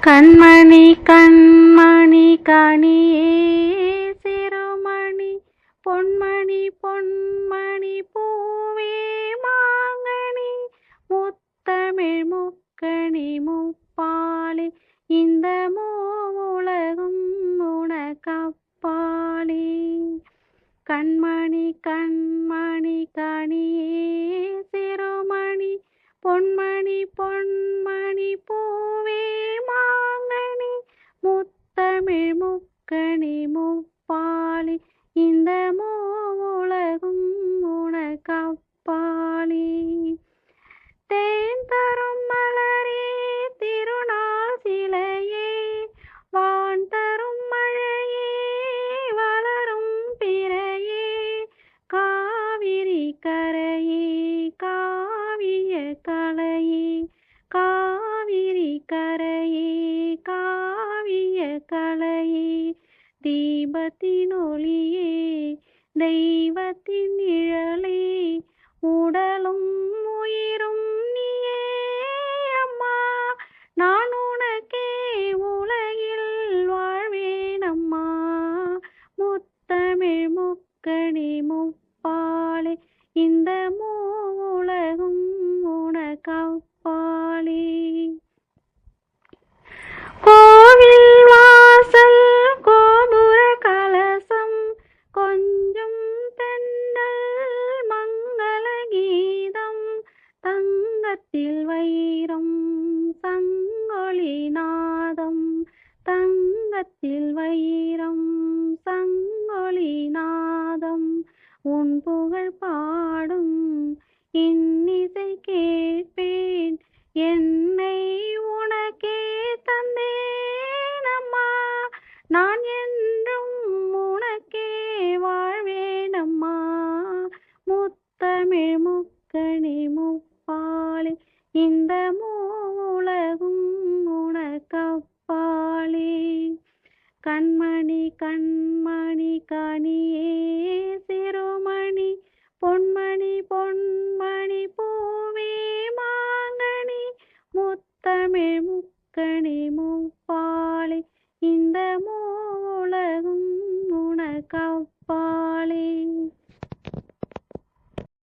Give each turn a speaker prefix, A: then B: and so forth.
A: கண்மணி கண்மணி கனியே சிறுமணி பொன்மணி பொன்மணி பூவே மாங்கனி முத்தமிழ் முக்கணி முப்பாலே இந்த மூவுலகும் உனக்கப்பாலே. கண்மணி கண்மணி கனியே சிறுமணி பொன்மணி பொன்மணி பூவே மாங்கனி முத்தமிழ் முக்கணி முப்பாலே இந்த மூவுலகும் உனக்கப்பாலே. தேன் தரும் மலரே திருநாள் சிலையே வான் தரும் மழையே வளரும் பிறையே காவிரி கரையே காவிய கலையே காவிரி கரையே காவிய கலையே தீபத்தின் ஒளியே தெய்வத்தின் நிழலே உடலும் உயிரும் நீயே அம்மா. நான் உனக்கே உலகில் வாழ்வேன் அம்மா. முத்தமிழ் முக்கணி முப்பாலே இந்த மூவுலகும் உனக்கப்பாலே. கோவில் வாசல் கோபுர கலசம் கொஞ்சம் தென்றல் மங்கள கீதம் தங்கத்தில் வைரம் சங்கொலி நாதம் தங்கத்தில் வைரம் சங்கொலி நாதம் உன் புகழ் பாடும் இன்னிசை கேட்பேன் என்னை உனக்கே தந்தேன் அம்மா. நான் என்றும் உனக்கே வாழ்வேன் அம்மா. முத்தமிழ் முக்கணி முப்பாலே இந்த மூவுலகும் உனக்கப்பாலே. கண்மணி கண்மணி கனியே சிறுமணி பொன்மணி பொன்மணி பூவே மாங்கனி முத்தமிழ் முக்கணி முப்பாலே இந்த மூவுலகும் உனக்கப்பாலே.